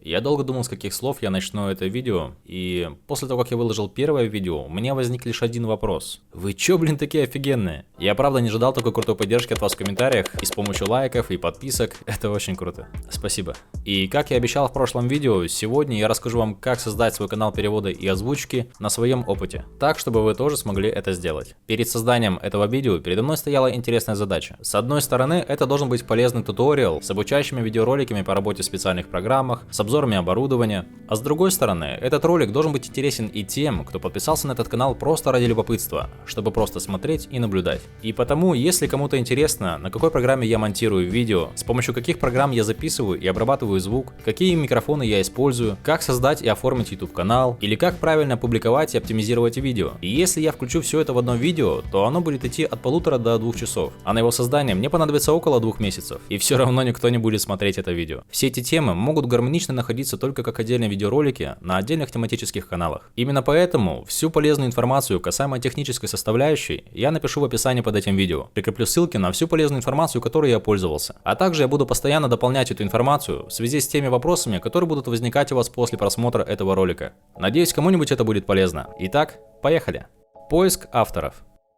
Я долго думал, с каких слов я начну это видео, и после того, как я выложил первое видео, у меня возник лишь один вопрос. Вы чё, блин, такие офигенные? Я правда не ожидал такой крутой поддержки от вас в комментариях, и с помощью лайков и подписок, это очень круто. Спасибо. И как я обещал в прошлом видео, сегодня я расскажу вам, как создать свой канал перевода и озвучки на своем опыте, так, чтобы вы тоже смогли это сделать. Перед созданием этого видео передо мной стояла интересная задача. С одной стороны, это должен быть полезный туториал с обучающими видеороликами по работе в специальных программах, с обзорами оборудования, а с другой стороны, этот ролик должен быть интересен и тем, кто подписался на этот канал просто ради любопытства, чтобы просто смотреть и наблюдать. И потому, если кому-то интересно, на какой программе я монтирую видео, с помощью каких программ я записываю и обрабатываю звук, какие микрофоны я использую, как создать и оформить YouTube канал, или как правильно публиковать и оптимизировать видео. И если я включу все это в одно видео, то оно будет идти от 1,5 до 2 часов, а на его создание мне понадобится около 2 месяцев, и все равно никто не будет смотреть это видео. Все эти темы могут гармонично находиться только как отдельные видеоролики на отдельных тематических каналах. Именно поэтому всю полезную информацию касаемо технической составляющей я напишу в описании под этим видео. Прикреплю ссылки на всю полезную информацию, которой я пользовался. А также я буду постоянно дополнять эту информацию в связи с теми вопросами, которые будут возникать у вас после просмотра этого ролика. Надеюсь, кому-нибудь это будет полезно. Итак, поехали. Поиск авторов.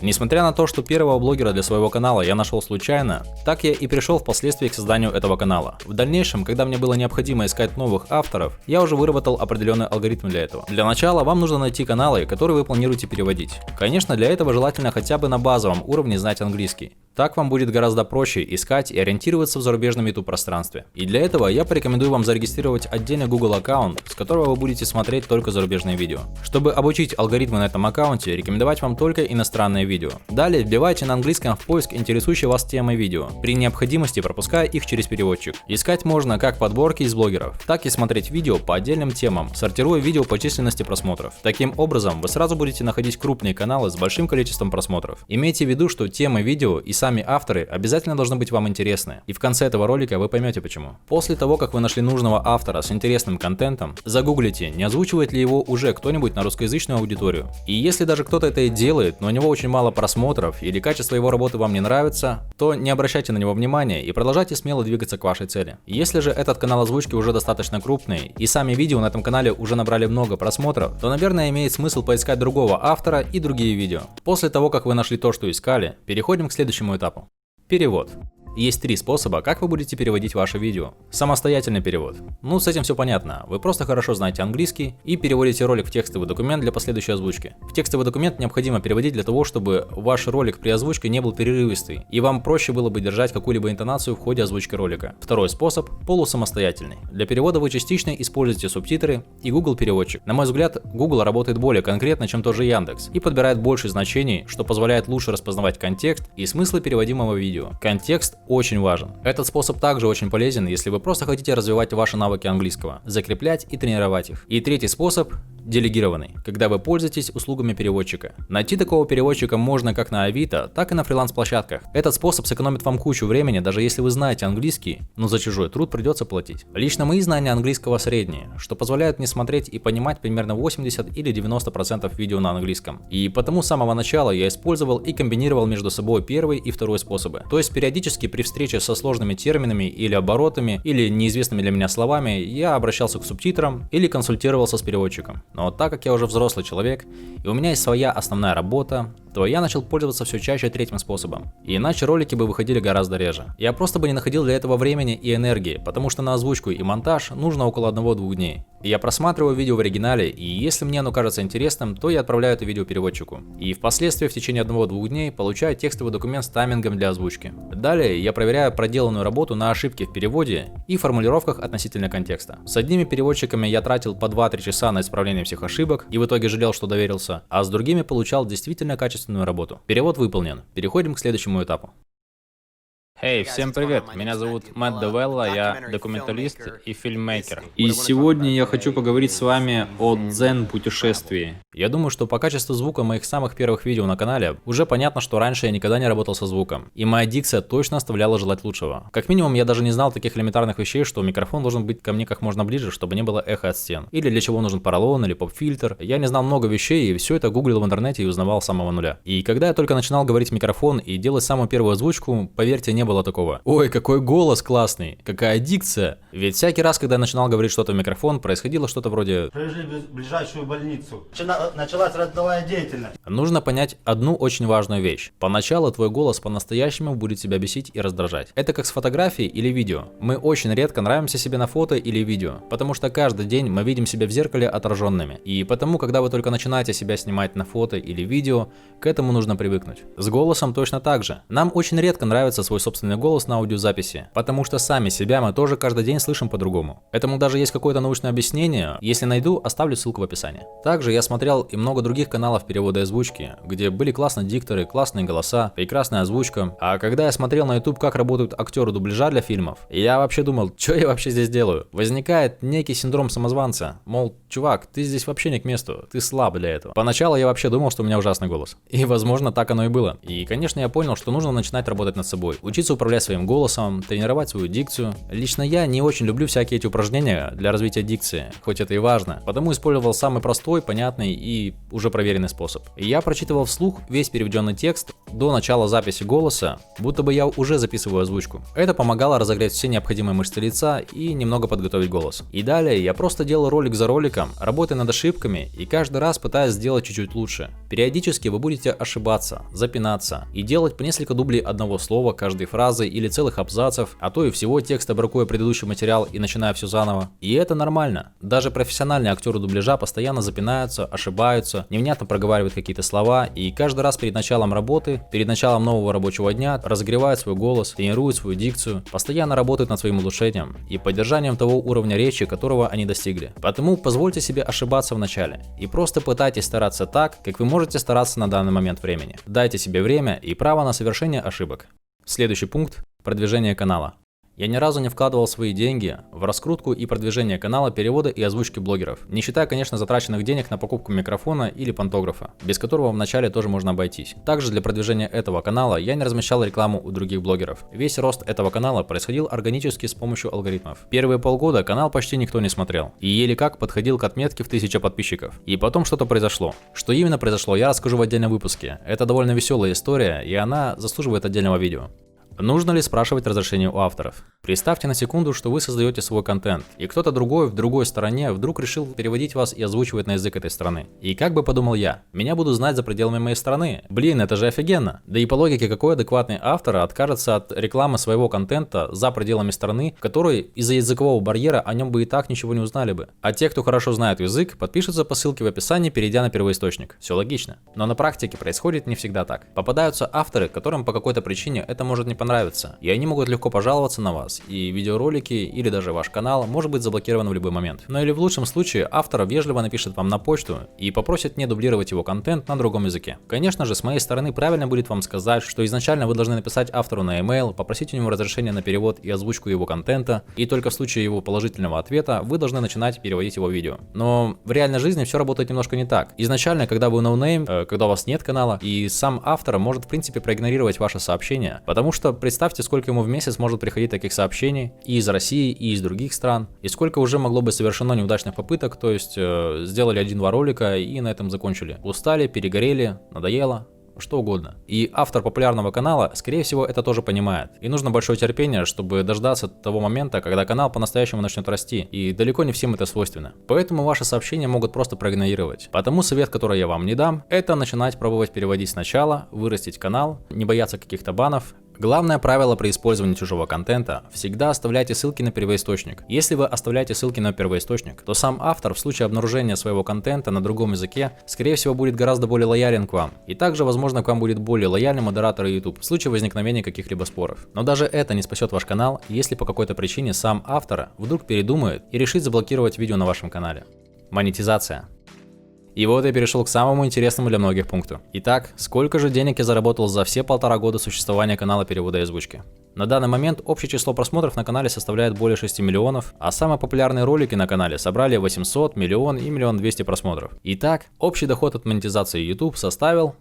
Несмотря на то, что первого блогера для своего канала я нашел случайно, так я и пришел впоследствии к созданию этого канала. В дальнейшем, когда мне было необходимо искать новых авторов, я уже выработал определенный алгоритм для этого. Для начала вам нужно найти каналы, которые вы планируете переводить. Конечно, для этого желательно хотя бы на базовом уровне знать английский. Так вам будет гораздо проще искать и ориентироваться в зарубежном YouTube пространстве. И для этого я порекомендую вам зарегистрировать отдельный Google аккаунт, с которого вы будете смотреть только зарубежные видео. Чтобы обучить алгоритмы на этом аккаунте, рекомендовать вам только иностранные видео. Далее вбивайте на английском в поиск интересующие вас темы видео, при необходимости пропуская их через переводчик. Искать можно как подборки из блогеров, так и смотреть видео по отдельным темам, сортируя видео по численности просмотров. Таким образом, вы сразу будете находить крупные каналы с большим количеством просмотров. Имейте в виду, что темы видео и сами авторы обязательно должны быть вам интересны, и в конце этого ролика вы поймете почему. После того, как вы нашли нужного автора с интересным контентом, загуглите, не озвучивает ли его уже кто-нибудь на русскоязычную аудиторию. И если даже кто-то это и делает, но у него очень мало просмотров или качество его работы вам не нравится, то не обращайте на него внимания и продолжайте смело двигаться к вашей цели. Если же этот канал озвучки уже достаточно крупный и сами видео на этом канале уже набрали много просмотров, то, наверное, имеет смысл поискать другого автора и другие видео. После того, как вы нашли то, что искали, переходим к следующему этапу. Перевод. Есть 3 способа, как вы будете переводить ваше видео. Самостоятельный перевод. Ну, с этим все понятно. Вы просто хорошо знаете английский и переводите ролик в текстовый документ для последующей озвучки. В текстовый документ необходимо переводить для того, чтобы ваш ролик при озвучке не был перерывистый, и вам проще было бы держать какую-либо интонацию в ходе озвучки ролика. Второй способ – полусамостоятельный. Для перевода вы частично используете субтитры и Google переводчик. На мой взгляд, Google работает более конкретно, чем тот же Яндекс, и подбирает больше значений, что позволяет лучше распознавать контекст и смыслы переводимого видео. Контекст очень важен. Этот способ также очень полезен, если вы просто хотите развивать ваши навыки английского, закреплять и тренировать их. И третий способ – делегированный, когда вы пользуетесь услугами переводчика. Найти такого переводчика можно как на Авито, так и на фриланс-площадках. Этот способ сэкономит вам кучу времени, даже если вы знаете английский, но за чужой труд придется платить. Лично мои знания английского средние, что позволяет мне смотреть и понимать примерно 80 или 90% видео на английском. И потому с самого начала я использовал и комбинировал между собой первый и второй способы. То есть периодически при встрече со сложными терминами или оборотами, или неизвестными для меня словами, я обращался к субтитрам или консультировался с переводчиком. Но так как я уже взрослый человек, и у меня есть своя основная работа, то я начал пользоваться все чаще третьим способом. И иначе ролики бы выходили гораздо реже. Я просто бы не находил для этого времени и энергии, потому что на озвучку и монтаж нужно около 1-2 дней. И я просматриваю видео в оригинале, и если мне оно кажется интересным, то я отправляю это видео переводчику. И впоследствии в течение 1-2 дней получаю текстовый документ с таймингом для озвучки. Далее я проверяю проделанную работу на ошибки в переводе и формулировках относительно контекста. С одними переводчиками я тратил по 2-3 часа на исправление всех ошибок и в итоге жалел, что доверился, а с другими получал действительно качественную работу. Перевод выполнен. Переходим к следующему этапу. Эй, всем привет, меня зовут Мэтт Девелла, я документалист и фильммейкер. И сегодня я хочу поговорить с вами о дзен-путешествии. Я думаю, что по качеству звука моих самых первых видео на канале уже понятно, что раньше я никогда не работал со звуком. И моя дикция точно оставляла желать лучшего. Как минимум, я даже не знал таких элементарных вещей, что микрофон должен быть ко мне как можно ближе, чтобы не было эхо от стен. Или для чего нужен поролон или поп-фильтр. Я не знал много вещей, и все это гуглил в интернете и узнавал с самого нуля. И когда я только начинал говорить в микрофон и делать самую первую озвучку, поверьте, не было было такого: ой, какой голос классный, какая дикция. Ведь всякий раз, когда я начинал говорить что-то в микрофон, происходило что-то вроде: привезли в ближайшую больницу. Началась родовая деятельность. Нужно понять одну очень важную вещь. Поначалу твой голос по-настоящему будет тебя бесить и раздражать. Это как с фотографией или видео. Мы очень редко нравимся себе на фото или видео, потому что каждый день мы видим себя в зеркале отраженными. И потому, когда вы только начинаете себя снимать на фото или видео, к этому нужно привыкнуть. С голосом точно так же. Нам очень редко нравится свой собственный голос на аудиозаписи, потому что сами себя мы тоже каждый день слышим по-другому. Этому даже есть какое-то научное объяснение. Если найду, оставлю ссылку в описании. Также я смотрел и много других каналов перевода и озвучки, где были классные дикторы, классные голоса, прекрасная озвучка. А когда я смотрел на YouTube, как работают актеры дубляжа для фильмов, я вообще думал, что я вообще здесь делаю? Возникает некий синдром самозванца. Мол, чувак, ты здесь вообще не к месту, ты слаб для этого. Поначалу я вообще думал, что у меня ужасный голос. И возможно так оно и было. И конечно я понял, что нужно начинать работать над собой, учиться управлять своим голосом, тренировать свою дикцию. Лично я не очень люблю всякие эти упражнения для развития дикции, хоть это и важно, потому использовал самый простой, понятный и уже проверенный способ. И я прочитывал вслух весь переведенный текст до начала записи голоса, будто бы я уже записываю озвучку. Это помогало разогреть все необходимые мышцы лица и немного подготовить голос. И далее я просто делал ролик за роликом, работая над ошибками и каждый раз пытаясь сделать чуть-чуть лучше. Периодически вы будете ошибаться, запинаться и делать по несколько дублей одного слова, каждой фразы или целых абзацев, а то и всего текста, бракуя предыдущий материал и начиная все заново. И это нормально. Даже профессиональные актеры дубляжа постоянно запинаются, ошибаются, невнятно проговаривают какие-то слова, и каждый раз перед началом работы, перед началом нового рабочего дня разогревают свой голос, тренируют свою дикцию, постоянно работают над своим улучшением и поддержанием того уровня речи, которого они достигли. Поэтому позвольте себе ошибаться в начале и просто пытайтесь стараться так, как вы можете стараться на данный момент времени. Дайте себе время и право на совершение ошибок. Следующий пункт – продвижение канала. Я ни разу не вкладывал свои деньги в раскрутку и продвижение канала перевода и озвучки блогеров, не считая, конечно, затраченных денег на покупку микрофона или пантографа, без которого вначале тоже можно обойтись. Также для продвижения этого канала я не размещал рекламу у других блогеров. Весь рост этого канала происходил органически с помощью алгоритмов. Первые полгода канал почти никто не смотрел, и еле как подходил к отметке в 1000 подписчиков. И потом что-то произошло. Что именно произошло, я расскажу в отдельном выпуске. Это довольно веселая история, и она заслуживает отдельного видео. Нужно ли спрашивать разрешение у авторов? Представьте на секунду, что вы создаете свой контент, и кто-то другой в другой стороне вдруг решил переводить вас и озвучивать на язык этой страны. И как бы подумал я, меня будут знать за пределами моей страны. Блин, это же офигенно. Да и по логике, какой адекватный автор откажется от рекламы своего контента за пределами страны, в которой из-за языкового барьера о нем бы и так ничего не узнали бы. А те, кто хорошо знает язык, подпишутся по ссылке в описании, перейдя на первоисточник. Все логично. Но на практике происходит не всегда так. Попадаются авторы, которым по какой-то причине это может не понравиться, и они могут легко пожаловаться на вас, и видеоролики или даже ваш канал может быть заблокирован в любой момент. Но или в лучшем случае автор вежливо напишет вам на почту и попросит не дублировать его контент на другом языке. Конечно же, с моей стороны правильно будет вам сказать, что изначально вы должны написать автору на email, попросить у него разрешения на перевод и озвучку его контента, и только в случае его положительного ответа вы должны начинать переводить его видео. Но в реальной жизни все работает немножко не так. Изначально, когда вы ноунейм, когда у вас нет канала, и сам автор может в принципе проигнорировать ваше сообщение, потому что представьте, сколько ему в месяц может приходить таких сообщений и из России, и из других стран, и сколько уже могло быть совершено неудачных попыток, то есть сделали 1-2 ролика и на этом закончили. Устали, перегорели, надоело. Что угодно. И автор популярного канала, скорее всего, это тоже понимает. И нужно большое терпение, чтобы дождаться того момента, когда канал по-настоящему начнет расти. И далеко не всем это свойственно. Поэтому ваши сообщения могут просто проигнорировать. Потому совет, который я вам не дам, это начинать пробовать переводить сначала, вырастить канал, не бояться каких-то банов. Главное правило при использовании чужого контента – всегда оставляйте ссылки на первоисточник. Если вы оставляете ссылки на первоисточник, то сам автор в случае обнаружения своего контента на другом языке, скорее всего, будет гораздо более лоялен к вам. И также, возможно, к вам будет более лояльный модератор YouTube в случае возникновения каких-либо споров. Но даже это не спасет ваш канал, если по какой-то причине сам автор вдруг передумает и решит заблокировать видео на вашем канале. Монетизация. И вот я перешел к самому интересному для многих пункту. Итак, сколько же денег я заработал за все 1,5 года существования канала перевода и озвучки? На данный момент общее число просмотров на канале составляет более 6 миллионов, а самые популярные ролики на канале собрали 800, миллион и 1 200 000 просмотров. Итак, общий доход от монетизации YouTube составил...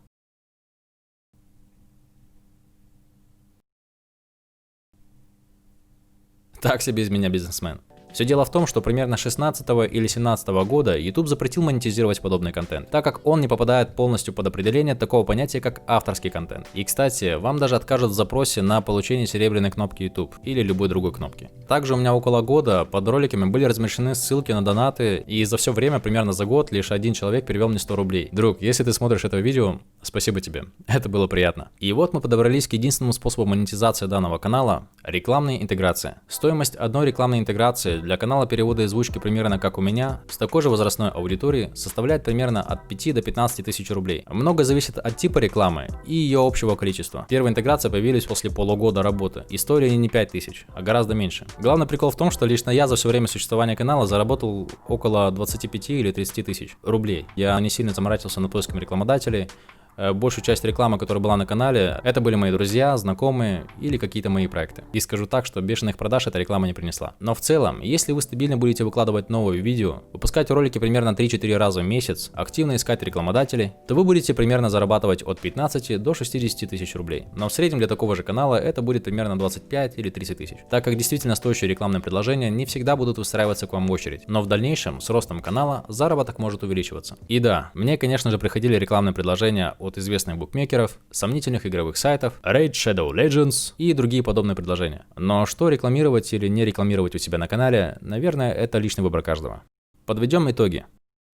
Так себе из меня бизнесмен. Все дело в том, что примерно 16 или 17 года YouTube запретил монетизировать подобный контент, так как он не попадает полностью под определение такого понятия, как авторский контент. И, кстати, вам даже откажут в запросе на получение серебряной кнопки YouTube или любой другой кнопки. Также у меня около года под роликами были размещены ссылки на донаты, и за все время, примерно за год, лишь один человек перевел мне 100 рублей. Друг, если ты смотришь это видео, спасибо тебе, это было приятно. И вот мы подобрались к единственному способу монетизации данного канала – рекламная интеграция. Стоимость одной рекламной интеграции для канала перевода и озвучки примерно как у меня, с такой же возрастной аудиторией, составляет примерно от 5 до 15 тысяч рублей. Много зависит от типа рекламы и ее общего количества. Первая интеграция появилась после полугода работы, и стоили они не 5 тысяч, а гораздо меньше. Главный прикол в том, что лично я за все время существования канала заработал около 25 или 30 тысяч рублей. Я не сильно заморачивался над поиском рекламодателей. Большую часть рекламы, которая была на канале, это были мои друзья, знакомые или какие-то мои проекты. И скажу так, что бешеных продаж эта реклама не принесла. Но в целом, если вы стабильно будете выкладывать новые видео, выпускать ролики примерно 3-4 раза в месяц, активно искать рекламодателей, то вы будете примерно зарабатывать от 15 до 60 тысяч рублей. Но в среднем для такого же канала это будет примерно 25 или 30 тысяч. Так как действительно стоящие рекламные предложения не всегда будут выстраиваться к вам в очередь. Но в дальнейшем, с ростом канала, заработок может увеличиваться. И да, мне, конечно же, приходили рекламные предложения от известных букмекеров, сомнительных игровых сайтов, Raid Shadow Legends и другие подобные предложения. Но что рекламировать или не рекламировать у себя на канале, наверное, это личный выбор каждого. Подведем итоги.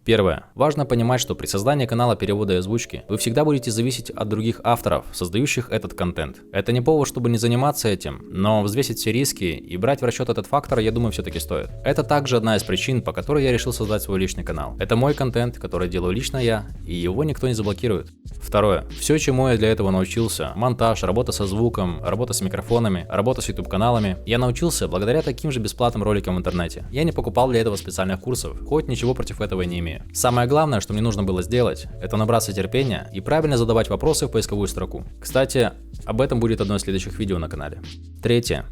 Первое. Важно понимать, что при создании канала перевода и озвучки вы всегда будете зависеть от других авторов, создающих этот контент. Это не повод, чтобы не заниматься этим, но взвесить все риски и брать в расчет этот фактор, я думаю, все-таки стоит. Это также одна из причин, по которой я решил создать свой личный канал. Это мой контент, который делаю лично я, и его никто не заблокирует. Второе. Все, чему я для этого научился, монтаж, работа со звуком, работа с микрофонами, работа с YouTube-каналами, я научился благодаря таким же бесплатным роликам в интернете. Я не покупал для этого специальных курсов, хоть ничего против этого не имею. Самое главное, что мне нужно было сделать, это набраться терпения и правильно задавать вопросы в поисковую строку. Кстати, об этом будет одно из следующих видео на канале. Третье.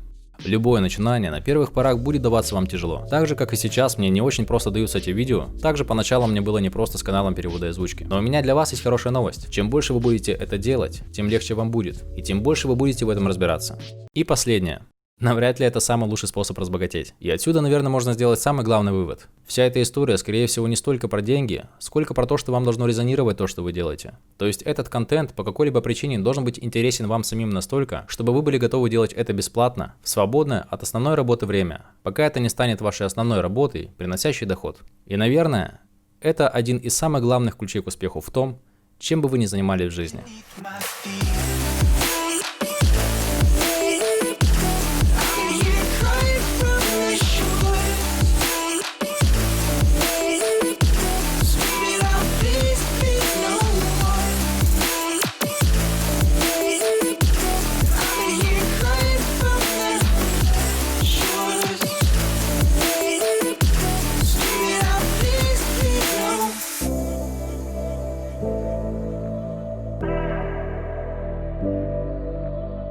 Любое начинание на первых порах будет даваться вам тяжело. Так же, как и сейчас, мне не очень просто даются эти видео, также поначалу мне было непросто с каналом перевода и озвучки. Но у меня для вас есть хорошая новость. Чем больше вы будете это делать, тем легче вам будет, и тем больше вы будете в этом разбираться. И последнее. Навряд ли это самый лучший способ разбогатеть. И отсюда, наверное, можно сделать самый главный вывод. Вся эта история, скорее всего, не столько про деньги, сколько про то, что вам должно резонировать то, что вы делаете. То есть этот контент по какой-либо причине должен быть интересен вам самим настолько, чтобы вы были готовы делать это бесплатно, в свободное от основной работы время, пока это не станет вашей основной работой, приносящей доход. И, наверное, это один из самых главных ключей к успеху в том, чем бы вы ни занимались в жизни.